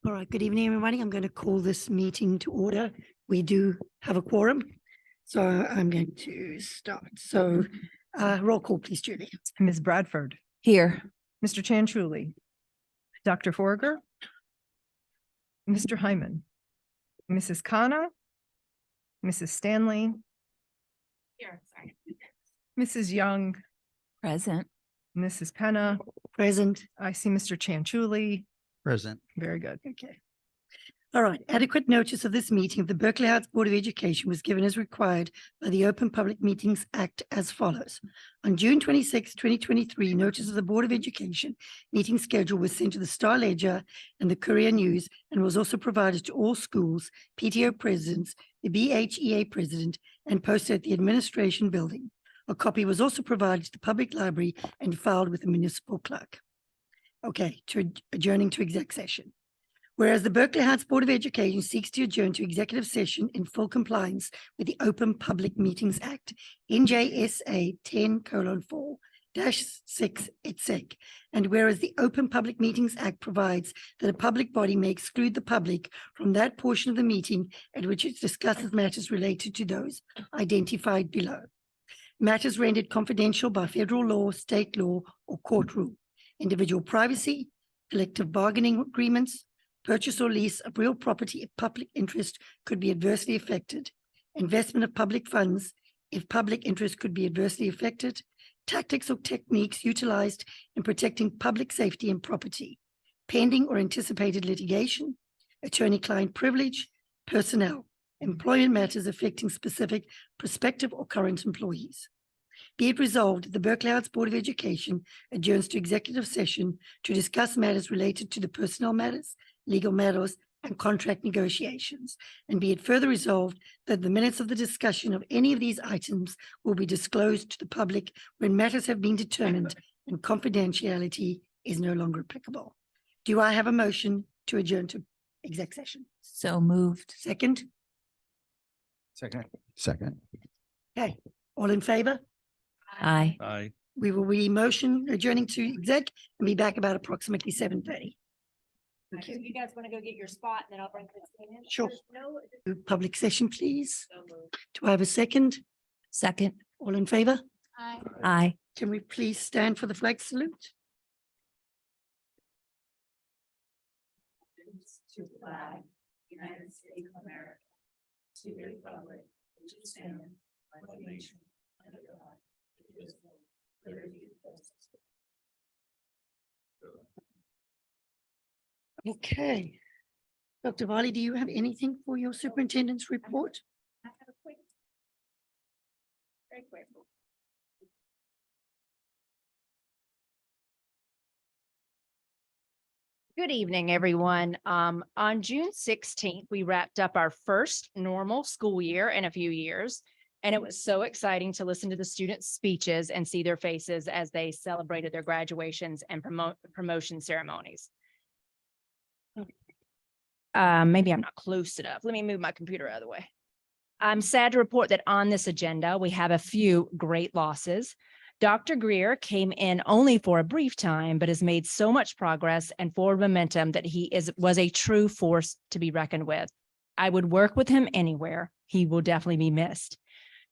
All right, good evening, everybody. I'm going to call this meeting to order. We do have a quorum, so I'm going to start. So roll call, please, Julie. Ms. Bradford. Here. Mr. Ciccoli. Dr. Forger. Mr. Hyman. Mrs. Khanna. Mrs. Stanley. Here, sorry. Mrs. Young. Present. Mrs. Penna. Present. I see Mr. Ciccoli. Present. Very good. Okay. All right. Adequate notice of this meeting of the Berkeley Heights Board of Education was given as required by the Open Public Meetings Act as follows. On June 26, 2023, notice of the Board of Education meeting schedule was sent to the Star Ledger and the Courier News and was also provided to all schools, PTO presidents, the BHEA president, and posted at the administration building. A copy was also provided to the public library and filed with the municipal clerk. Okay, adjourning to exec session. Whereas the Berkeley Heights Board of Education seeks to adjourn to executive session in full compliance with the Open Public Meetings Act, NJSA 10:4-6 et seq. And whereas the Open Public Meetings Act provides that a public body may exclude the public from that portion of the meeting at which it discusses matters related to those identified below. Matters rendered confidential by federal law, state law, or court rule. Individual privacy, collective bargaining agreements, purchase or lease of real property if public interest could be adversely affected, investment of public funds if public interest could be adversely affected, tactics or techniques utilized in protecting public safety and property, pending or anticipated litigation, attorney-client privilege, personnel, employment matters affecting specific prospective or current employees. Be it resolved that the Berkeley Heights Board of Education adjourns to executive session to discuss matters related to the personnel matters, legal matters, and contract negotiations. And be it further resolved that the minutes of the discussion of any of these items will be disclosed to the public when matters have been determined and confidentiality is no longer applicable. Do I have a motion to adjourn to exec session? So moved. Second? Second. Second. Okay, all in favor? Aye. Aye. We will be motion adjourning to exec and be back about approximately 7:30. So you guys want to go get your spot and then I'll bring this in? Sure. No. Public session, please. Do I have a second? Second. All in favor? Aye. Aye. Can we please stand for the flag salute? To the flag, United States of America, to the republic, which stands one nation, under God, indivisible, with liberty and justice. Okay. Dr. Varley, do you have anything for your superintendent's report? I have a quick, very quick. Good evening, everyone. On June 16th, we wrapped up our first normal school year in a few years, and it was so exciting to listen to the students' speeches and see their faces as they celebrated their graduations and promotion ceremonies. Maybe I'm not close enough. Let me move my computer out of the way. I'm sad to report that on this agenda, we have a few great losses. Dr. Greer came in only for a brief time, but has made so much progress and forward momentum that he was a true force to be reckoned with. I would work with him anywhere. He will definitely be missed.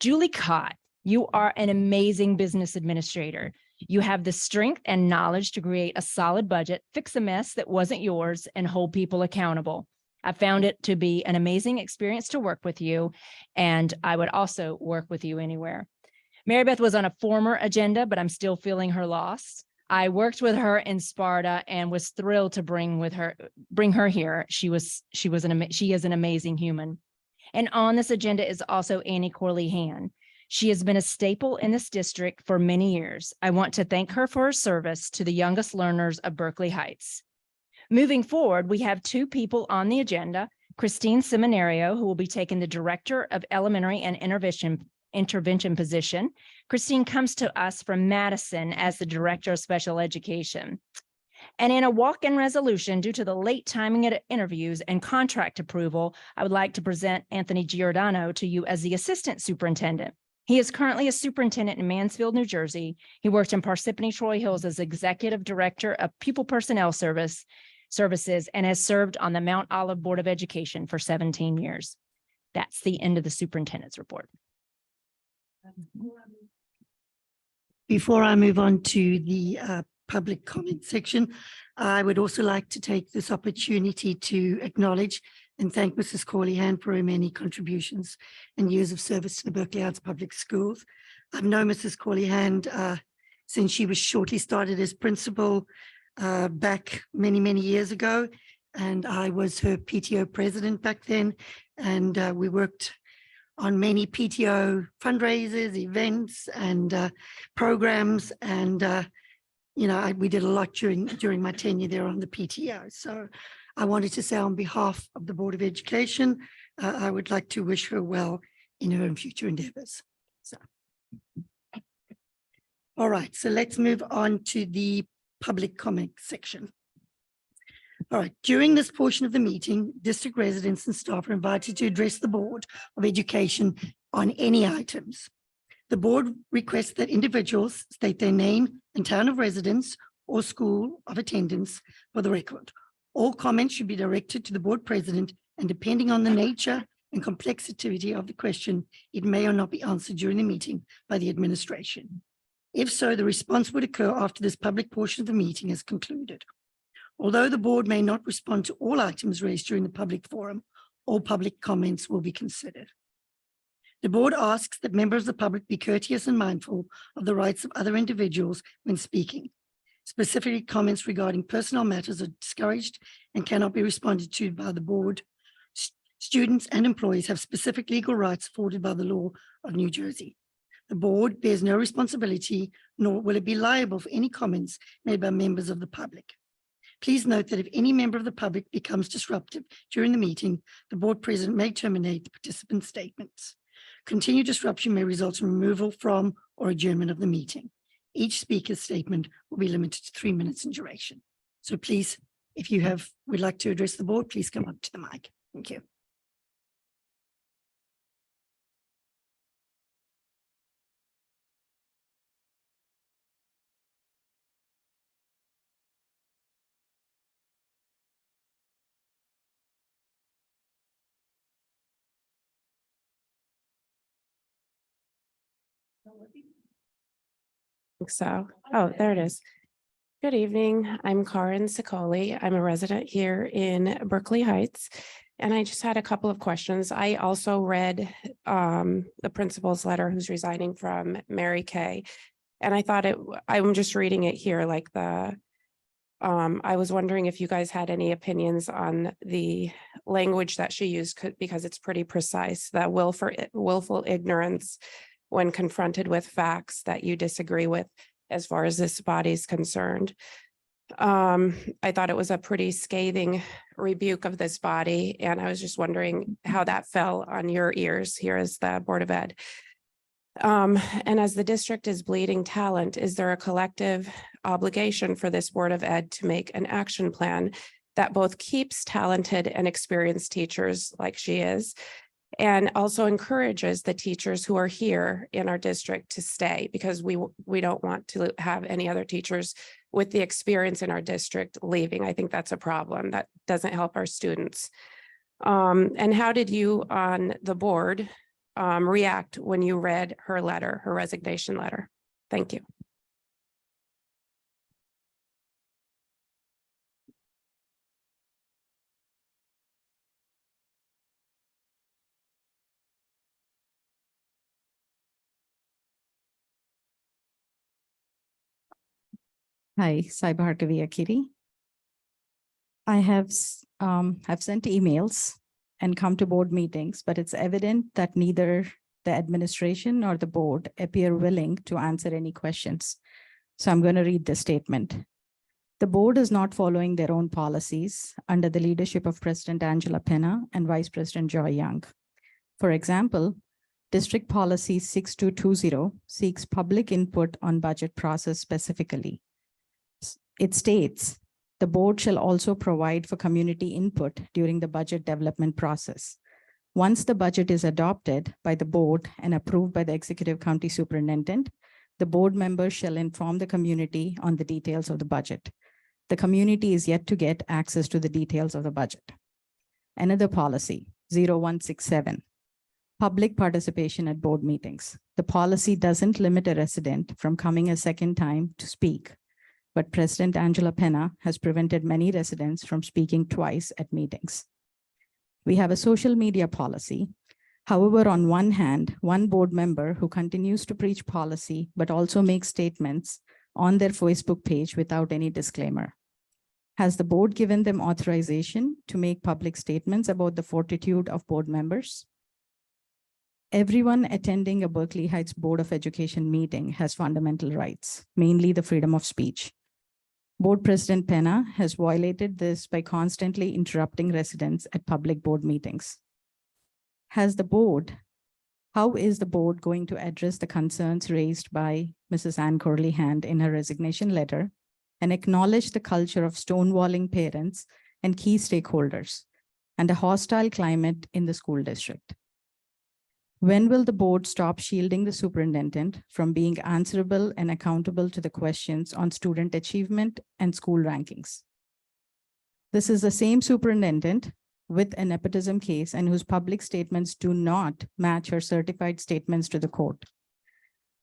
Julie Cott, you are an amazing business administrator. You have the strength and knowledge to create a solid budget, fix a mess that wasn't yours, and hold people accountable. I found it to be an amazing experience to work with you, and I would also work with you anywhere. Mary Beth was on a former agenda, but I'm still feeling her loss. I worked with her in Sparta and was thrilled to bring her here. She is an amazing human. And on this agenda is also Annie Corley-Han. She has been a staple in this district for many years. I want to thank her for her service to the youngest learners of Berkeley Heights. Moving forward, we have two people on the agenda, Christine Seminario, who will be taking the Director of Elementary and Intervention position. Christine comes to us from Madison as the Director of Special Education. And in a walk-in resolution, due to the late timing of interviews and contract approval, I would like to present Anthony Giordano to you as the Assistant Superintendent. He is currently a superintendent in Mansfield, New Jersey. He worked in Parsippany Troy Hills as Executive Director of Pupil Personnel Service Services and has served on the Mount Olive Board of Education for 17 years. That's the end of the superintendent's report. Before I move on to the public comment section, I would also like to take this opportunity to acknowledge and thank Mrs. Ciccoli for her many contributions and years of service to the Berkeley Heights Public Schools. I've known Mrs. Ciccoli since she was shortly started as principal back many, many years ago. And I was her PTO president back then. And we worked on many PTO fundraisers, events, and programs. And, we did a lot during my tenure there on the PTO. So I wanted to say on behalf of the Board of Education, I would like to wish her well in her future endeavors. So. All right, so let's move on to the public comment section. All right, during this portion of the meeting, district residents and staff are invited to address the Board of Education on any items. The board requests that individuals state their name and town of residence or school of attendance for the record. All comments should be directed to the board president, and depending on the nature and complexity of the question, it may or not be answered during the meeting by the administration. If so, the response would occur after this public portion of the meeting is concluded. Although the board may not respond to all items raised during the public forum, all public comments will be considered. The board asks that members of the public be courteous and mindful of the rights of other individuals when speaking. Specifically, comments regarding personal matters are discouraged and cannot be responded to by the board. Students and employees have specific legal rights afforded by the law of New Jersey. The board bears no responsibility, nor will it be liable for any comments made by members of the public. Please note that if any member of the public becomes disruptive during the meeting, the board president may terminate the participant's statements. Continued disruption may result in removal from or adjournment of the meeting. Each speaker's statement will be limited to 3 minutes in duration. So please, if you would like to address the board, please come up to the mic. Thank you. So, oh, there it is. Good evening. I'm Karin Ciccoli. I'm a resident here in Berkeley Heights. And I just had a couple of questions. I also read the principal's letter who's resigning from Mary Kay. And I thought I'm just reading it here like I was wondering if you guys had any opinions on the language that she used because it's pretty precise, that willful ignorance when confronted with facts that you disagree with as far as this body is concerned. I thought it was a pretty scathing rebuke of this body, and I was just wondering how that fell on your ears here as the Board of Ed. And as the district is bleeding talent, is there a collective obligation for this Board of Ed to make an action plan that both keeps talented and experienced teachers like she is, and also encourages the teachers who are here in our district to stay, because we don't want to have any other teachers with the experience in our district leaving. I think that's a problem. That doesn't help our students. And how did you on the board react when you read her letter, her resignation letter? Thank you. Hi, Harkavia Kapp. I have sent emails and come to board meetings, but it's evident that neither the administration nor the board appear willing to answer any questions. So I'm going to read the statement. The board is not following their own policies under the leadership of President Angela Penna and Vice President Joy Young. For example, District Policy 6220 seeks public input on budget process specifically. It states, the board shall also provide for community input during the budget development process. Once the budget is adopted by the board and approved by the executive county superintendent, the board members shall inform the community on the details of the budget. The community is yet to get access to the details of the budget. Another policy, 0167, public participation at board meetings. The policy doesn't limit a resident from coming a second time to speak, but President Angela Penna has prevented many residents from speaking twice at meetings. We have a social media policy. However, on one hand, one board member who continues to preach policy, but also makes statements on their Facebook page without any disclaimer. Has the board given them authorization to make public statements about the fortitude of board members? Everyone attending a Berkeley Heights Board of Education meeting has fundamental rights, mainly the freedom of speech. Board President Penna has violated this by constantly interrupting residents at public board meetings. How is the board going to address the concerns raised by Mrs. Ann Corley Hand in her resignation letter and acknowledge the culture of stonewalling parents and key stakeholders and a hostile climate in the school district? When will the board stop shielding the superintendent from being answerable and accountable to the questions on student achievement and school rankings? This is the same superintendent with a nepotism case and whose public statements do not match her certified statements to the court.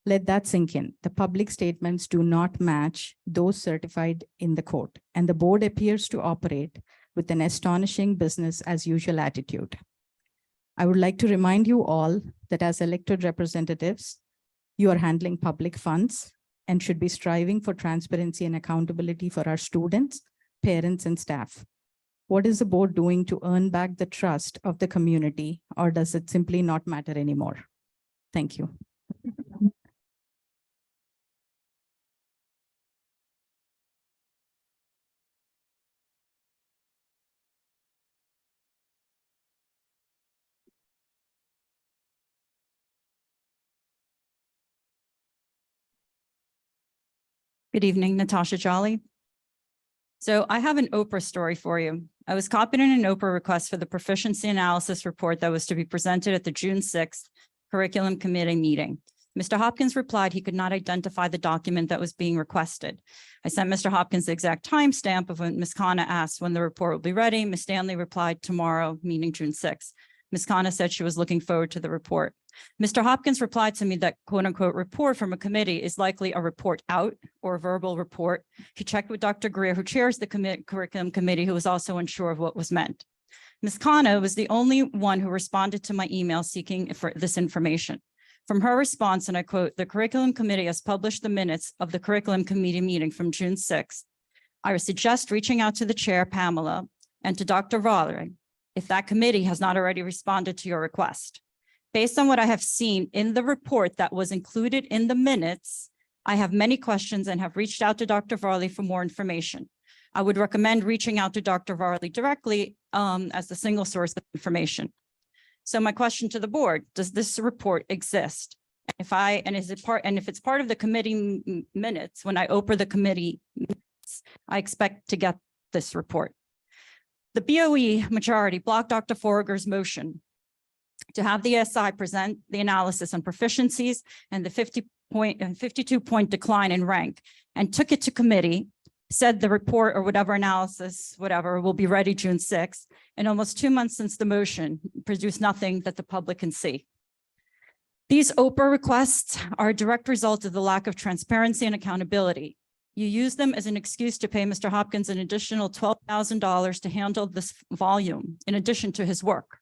Let that sink in. The public statements do not match those certified in the court, and the board appears to operate with an astonishing business as usual attitude. I would like to remind you all that as elected representatives, you are handling public funds and should be striving for transparency and accountability for our students, parents, and staff. What is the board doing to earn back the trust of the community, or does it simply not matter anymore? Thank you. Good evening, Natasha Jolly. So I have an Oprah story for you. I was copied in an Oprah request for the proficiency analysis report that was to be presented at the June 6th curriculum committee meeting. Mr. Hopkins replied he could not identify the document that was being requested. I sent Mr. Hopkins the exact timestamp of when Ms. Khanna asked when the report will be ready. Ms. Stanley replied tomorrow, meaning June 6th. Ms. Khanna said she was looking forward to the report. Mr. Hopkins replied to me that quote unquote report from a committee is likely a report out or a verbal report. He checked with Dr. Greer, who chairs the curriculum committee, who was also unsure of what was meant. Ms. Khanna was the only one who responded to my email seeking for this information. From her response, and I quote, "The curriculum committee has published the minutes of the curriculum committee meeting from June 6th. I would suggest reaching out to the chair, Pamela, and to Dr. Valerie, if that committee has not already responded to your request. Based on what I have seen in the report that was included in the minutes, I have many questions and have reached out to Dr. Varley for more information. I would recommend reaching out to Dr. Varley directly as the single source of information." So my question to the board, does this report exist? If it's part of the committee minutes, when I open the committee minutes, I expect to get this report. The BOE majority blocked Dr. Forager's motion to have the SI present the analysis on proficiencies and the 52-point decline in rank, and took it to committee, said the report or whatever analysis, whatever, will be ready June 6th, and almost 2 months since the motion produced nothing that the public can see. These Oprah requests are a direct result of the lack of transparency and accountability. You use them as an excuse to pay Mr. Hopkins an additional $12,000 to handle this volume in addition to his work.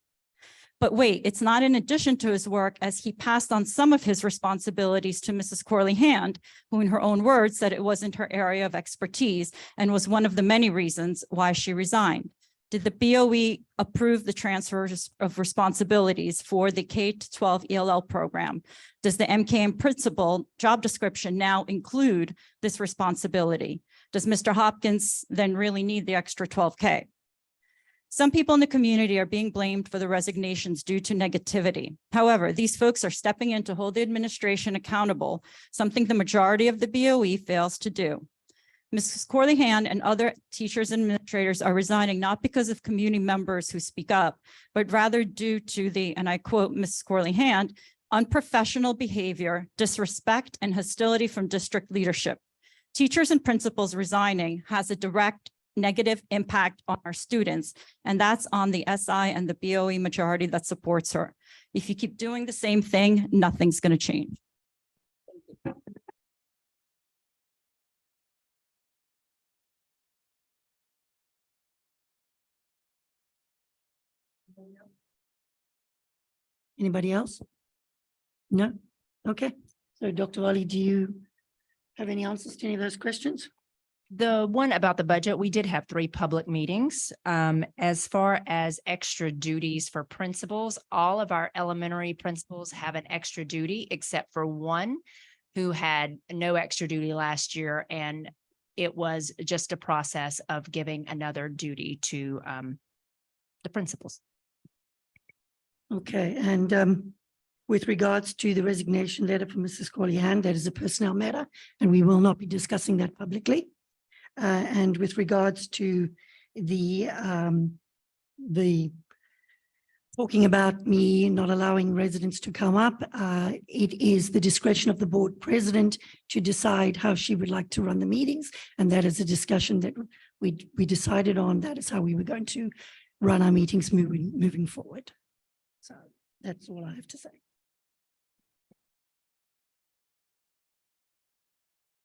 But wait, it's not in addition to his work, as he passed on some of his responsibilities to Mrs. Corley Hand, who in her own words said it wasn't her area of expertise and was one of the many reasons why she resigned. Did the BOE approve the transfer of responsibilities for the K-12 ELL program? Does the MKM principal job description now include this responsibility? Does Mr. Hopkins then really need the extra 12K? Some people in the community are being blamed for the resignations due to negativity. However, these folks are stepping in to hold the administration accountable, something the majority of the BOE fails to do. Mrs. Corley Hand and other teachers and administrators are resigning not because of community members who speak up, but rather due to the, and I quote Mrs. Corley Hand, unprofessional behavior, disrespect, and hostility from district leadership. Teachers and principals resigning has a direct negative impact on our students, and that's on the SI and the BOE majority that supports her. If you keep doing the same thing, nothing's going to change. Anybody else? No? Okay. So Dr. Lally, do you have any answers to any of those questions? The one about the budget, we did have 3 public meetings. As far as extra duties for principals, all of our elementary principals have an extra duty except for one who had no extra duty last year. And it was just a process of giving another duty to the principals. Okay, and with regards to the resignation letter from Mrs. Collihan, that is a personnel matter, and we will not be discussing that publicly. And with regards to the talking about me not allowing residents to come up, it is the discretion of the board president to decide how she would like to run the meetings. And that is a discussion that we decided on. That is how we were going to run our meetings moving forward. So that's all I have to say.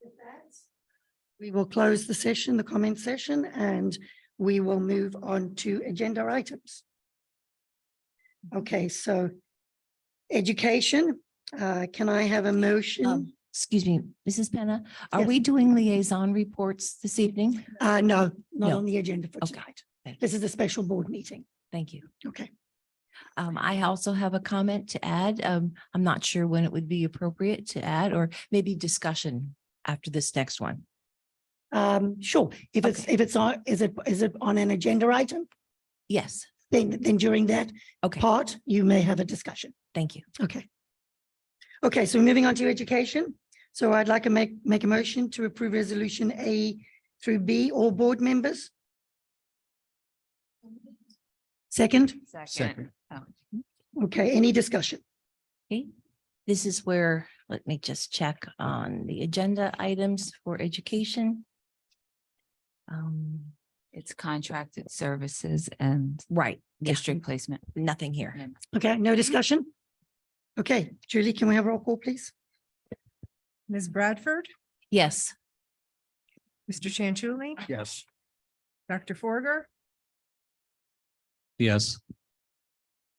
With that, we will close the session, the comment session, and we will move on to agenda items. Okay, so education, can I have a motion? Excuse me, Mrs. Penna, are Yes. we doing liaison reports this evening? No, not No. on the agenda for Okay. tonight. Thank you. This is a special board meeting. Thank you. Okay. I also have a comment to add. I'm not sure when it would be appropriate to add, or maybe discussion after this next one. Sure. If it's on, is it on an agenda item? Yes, Then during that okay, part, you may have a discussion. thank you. Okay. Okay, so moving on to education. So I'd like to make a motion to approve resolution A through B, all board members. Second? Second. Okay, any discussion? Okay, this is where, let me just check on the agenda items for education. It's contracted services and Right, yeah, district placement. nothing here. Okay, no discussion? Okay, Julie, can we have a roll call, please? Ms. Bradford, Yes, Mr. Chanchuli, Yes. Dr. Forger, Yes.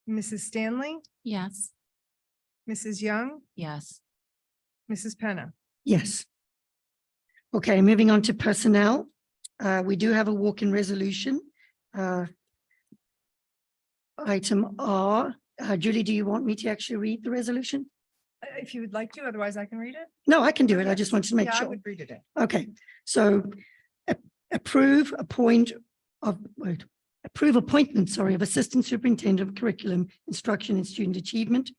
Mrs. Stanley, Yes. Mrs. Young, Yes. Mrs. Penna. Yes. Okay, moving on to personnel. We do have a walk-in resolution. Item R. Julie, do you want me to actually read the resolution? If you would like to, otherwise I can read it. No, I can do it. I just wanted to make Yeah, I sure. would read it. Okay, so approve appointment, of Assistant Superintendent of Curriculum, Instruction and Student Achievement.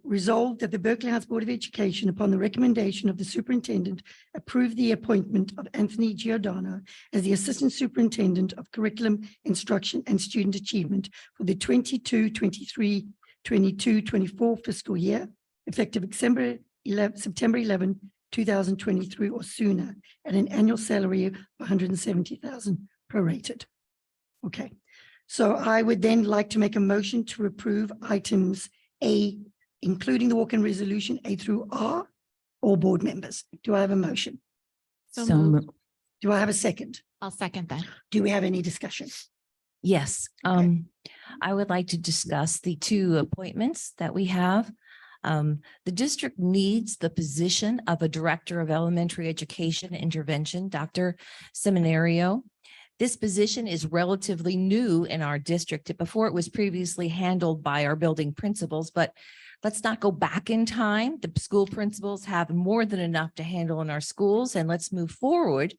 Resolved that the Berkeley Heights Board of Education, upon the recommendation of the superintendent, approve the appointment of Anthony Giordano as the Assistant Superintendent of Curriculum, Instruction and Student Achievement for the 22-23, 22-24 fiscal year, effective September 11, 2023 or sooner, at an annual salary of 170,000 prorated. Okay, so I would then like to make a motion to approve items A, including the walk-in resolution A through R, all board members. Do I have a motion? So moved. Do I have a second? I'll second that. Do we have any discussion? yes. Okay. I would like to discuss the 2 appointments that we have. The district needs the position of a Director of Elementary Education Intervention, Dr. Seminario. This position is relatively new in our district. Before, it was previously handled by our building principals, but let's not go back in time. The school principals have more than enough to handle in our schools, and let's move forward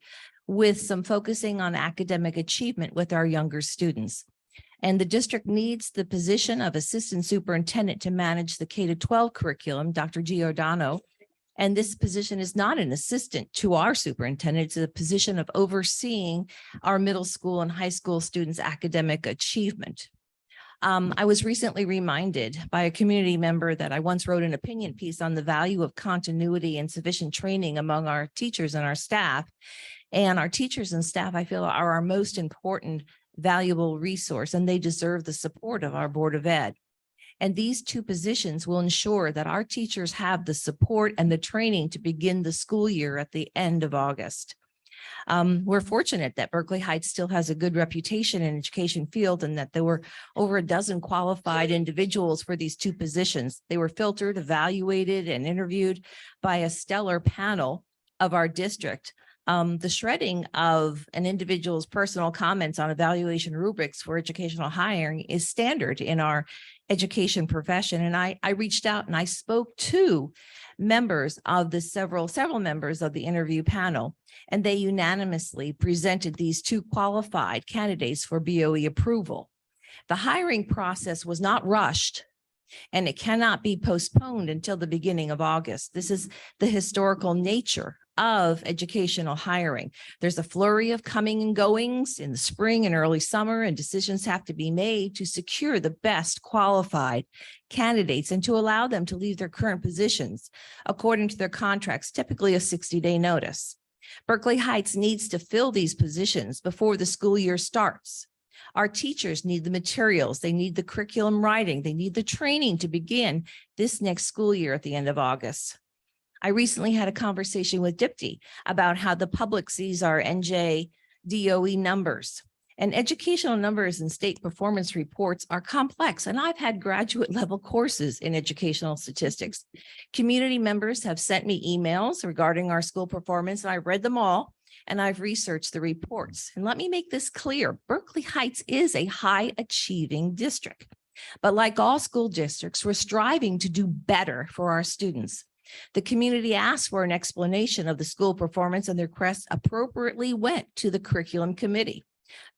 with some focusing on academic achievement with our younger students. And the district needs the position of Assistant Superintendent to manage the K-12 curriculum, Dr. Giordano. And this position is not an assistant to our superintendent. It's a position of overseeing our middle school and high school students' academic achievement. I was recently reminded by a community member that I once wrote an opinion piece on the value of continuity and sufficient training among our teachers and our staff. And our teachers and staff, I feel, are our most important, valuable resource, and they deserve the support of our Board of Ed. And these two positions will ensure that our teachers have the support and the training to begin the school year at the end of August. We're fortunate that Berkeley Heights still has a good reputation in education field and that there were over a dozen qualified individuals for these two positions. They were filtered, evaluated, and interviewed by a stellar panel of our district. The shredding of an individual's personal comments on evaluation rubrics for educational hiring is standard in our education profession. And I reached out and I spoke to members of the several members of the interview panel, and they unanimously presented these two qualified candidates for BOE approval. The hiring process was not rushed, and it cannot be postponed until the beginning of August. This is the historical nature of educational hiring. There's a flurry of coming and goings in the spring and early summer, and decisions have to be made to secure the best qualified candidates and to allow them to leave their current positions according to their contracts, typically a 60-day notice. Berkeley Heights needs to fill these positions before the school year starts. Our teachers need the materials, they need the curriculum writing, they need the training to begin this next school year at the end of August. I recently had a conversation with Dipti about how the public sees our NJ DOE numbers. And educational numbers and state performance reports are complex, and I've had graduate level courses in educational statistics. Community members have sent me emails regarding our school performance, and I read them all, and I've researched the reports. And let me make this clear, Berkeley Heights is a high achieving district, but like all school districts, we're striving to do better for our students. The community asked for an explanation of the school performance, and the request appropriately went to the curriculum committee.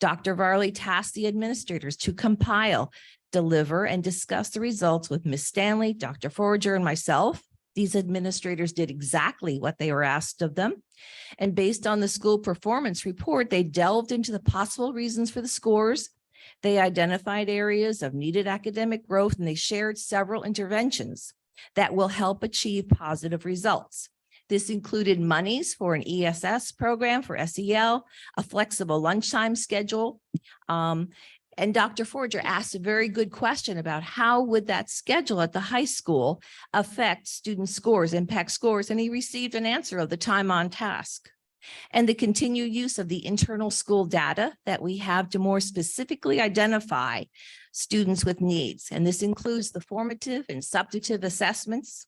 Dr. Varley tasked the administrators to compile, deliver, and discuss the results with Ms. Stanley, Dr. Forager, and myself. These administrators did exactly what they were asked of them. And based on the school performance report, they delved into the possible reasons for the scores. They identified areas of needed academic growth, and they shared several interventions that will help achieve positive results. This included monies for an ESS program for SEL, a flexible lunchtime schedule. And Dr. Forger asked a very good question about how would that schedule at the high school affect student scores, impact scores, and he received an answer of the time on task. And the continued use of the internal school data that we have to more specifically identify students with needs. And this includes the formative and substantive assessments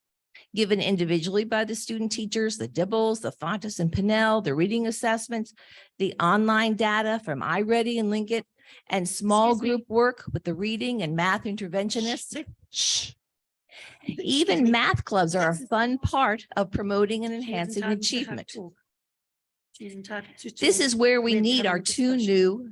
given individually by the student teachers, the Dibbles, the Fontes and Pinnell, the reading assessments, the online data from iReady and Linkit, and small group work with the reading and math interventionists. Even math clubs are a fun part of promoting and enhancing achievement. This is where we need our two new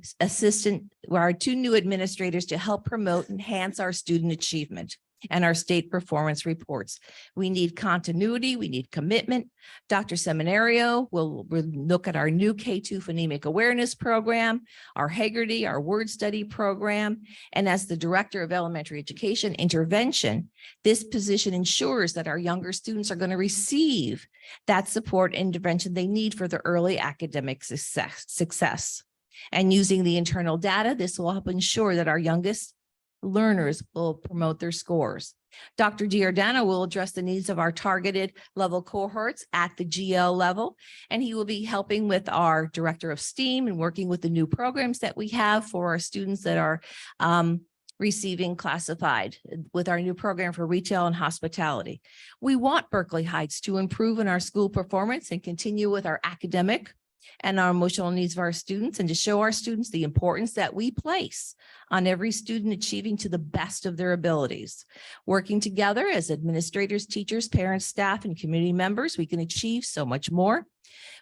administrators to help promote, enhance our student achievement and our state performance reports. We need continuity, we need commitment. Dr. Seminario will look at our new K-2 phonemic awareness program, our Haggerty, our word study program. And as the Director of Elementary Education Intervention, this position ensures that our younger students are going to receive that support and intervention they need for their early academic success. And using the internal data, this will help ensure that our youngest learners will promote their scores. Dr. Giordano will address the needs of our targeted level cohorts at the GL level, and he will be helping with our Director of STEAM and working with the new programs that we have for our students that are receiving classified with our new program for retail and hospitality. We want Berkeley Heights to improve in our school performance and continue with our academic and our emotional needs of our students, and to show our students the importance that we place on every student achieving to the best of their abilities. Working together as administrators, teachers, parents, staff, and community members, we can achieve so much more.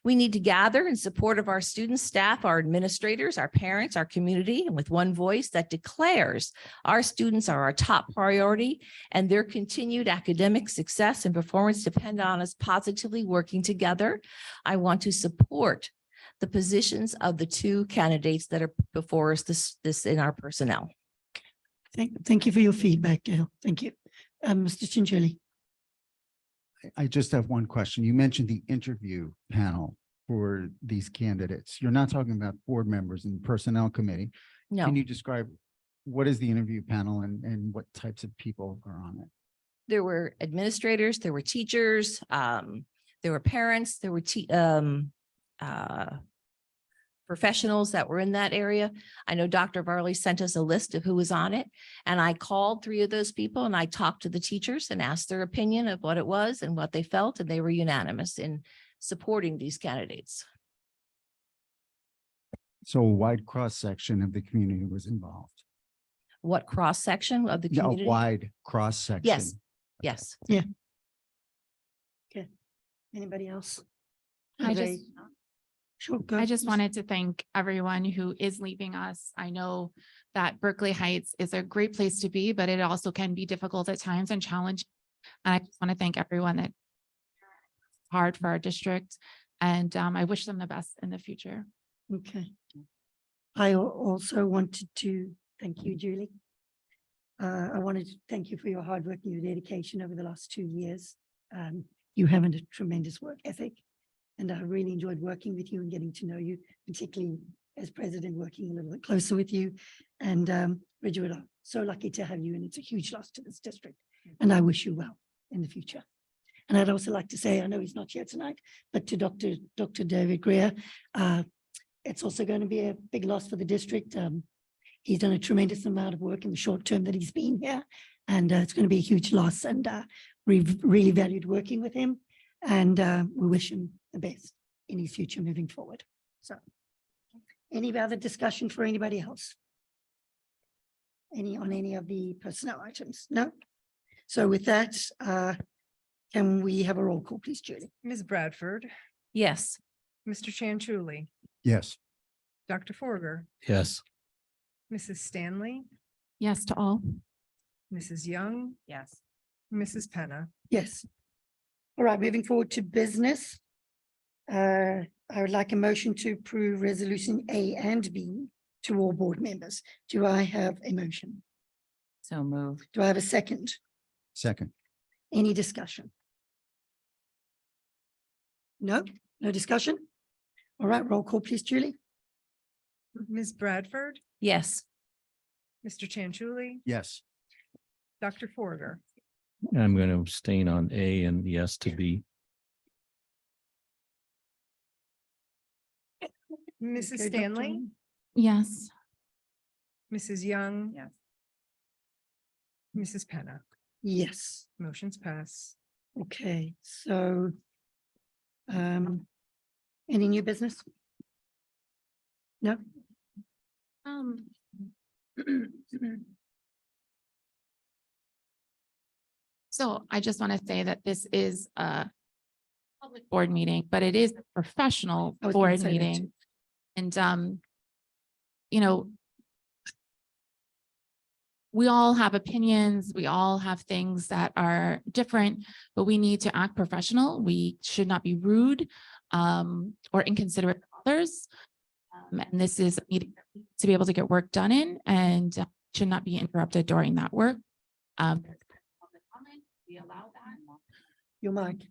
We need to gather in support of our students, staff, our administrators, our parents, our community, and with one voice that declares our students are our top priority and their continued academic success and performance depend on us positively working together. I want to support the positions of the two candidates that are before us this in our personnel. Thank you for your feedback, Gail. Thank you. Mr. Ciccoli. I just have one question. You mentioned the interview panel for these candidates. You're not talking about board members and personnel committee. No, Can you describe what is the interview panel and what types of people are on it? there were administrators, there were teachers, there were parents, there were professionals that were in that area. I know Dr. Varley sent us a list of who was on it, and I called 3 of those people and I talked to the teachers and asked their opinion of what it was and what they felt, and they were unanimous in supporting these candidates. So a wide cross-section of the community was involved. What cross-section of the Yeah, a community? wide cross-section. Yes, yes. Anybody else? I Have just, a- Sure, go. I just wanted to thank everyone who is leaving us. I know that Berkeley Heights is a great place to be, but it also can be difficult at times and challenging. And I just want to thank everyone that hard for our district, and I wish them the best in the future. Okay. I also wanted to thank you, Julie. I wanted to thank you for your hard work and your dedication over the last 2 years. You have a tremendous work ethic, and I really enjoyed working with you and getting to know you, particularly as president, working a little bit closer with you. And Bridget, I'm so lucky to have you, and it's a huge loss to this district. And I wish you well in the future. And I'd also like to say, I know he's not here tonight, but to Dr. David Greer, it's also going to be a big loss for the district. He's done a tremendous amount of work in the short term that he's been here, and it's going to be a huge loss. And we've really valued working with him, and we wish him the best in his future moving forward. So, any other discussion for anybody else? On any of the personnel items? No? So with that, can we have a roll call, please, Julie? Ms. Bradford, Yes. Mr. Chanchuli, Yes. Dr. Forger, Yes. Mrs. Stanley, Yes to all. Mrs. Young, Yes. Mrs. Penna. Yes. All right, moving forward to business. I would like a motion to approve resolution A and B to all board members. Do I have a motion? So moved. Do I have a second? Second. Any discussion? No, no discussion? All right, roll call, please, Julie. Ms. Bradford, Yes. Mr. Chanchuli, Yes. Dr. Forger, I'm going to abstain on A and yes to B. Mrs. Okay, Dr. Stanley, Yes. Mrs. Young. Yes. Mrs. Penna. Yes, Motion's pass. okay, so any new business? No? So I just want to say that this is a public board meeting, but it is a professional I was gonna board say that too. meeting. And, you know, we all have opinions, we all have things that are different, but we need to act professional. We should not be rude or inconsiderate of others. And this is a meeting to be able to get work done in, and should not be interrupted during that work. We allow that. Your mic.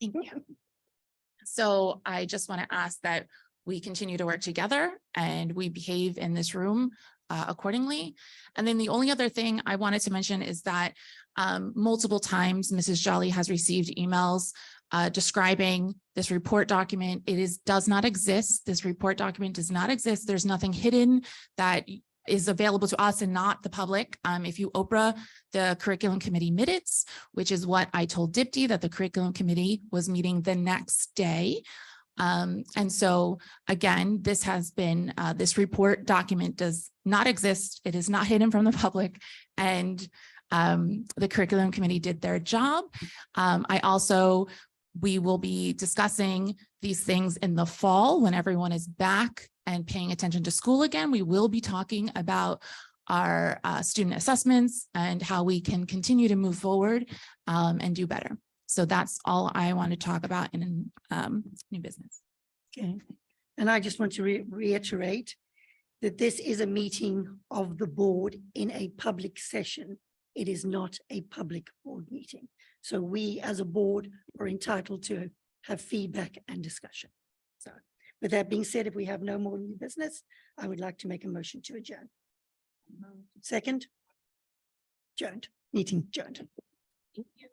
Thank you. So I just want to ask that we continue to work together and we behave in this room accordingly. And then the only other thing I wanted to mention is that multiple times Mrs. Jolly has received emails describing this report document. Does not exist. This report document does not exist. There's nothing hidden that is available to us and not the public. If you Oprah the curriculum committee minutes, which is what I told Dipty, that the curriculum committee was meeting the next day. And so again, this has been, this report document does not exist. It is not hidden from the public, and the curriculum committee did their job. We will be discussing these things in the fall when everyone is back and paying attention to school again. We will be talking about our student assessments and how we can continue to move forward and do better. So that's all I want to talk about in new business. Okay, and I just want to reiterate that this is a meeting of the board in a public session. It is not a public board meeting. So we as a board are entitled to have feedback and discussion. So with that being said, if we have no more new business, I would like to make a motion to adjourn. Second? Adjourned, meeting adjourned. Thank you.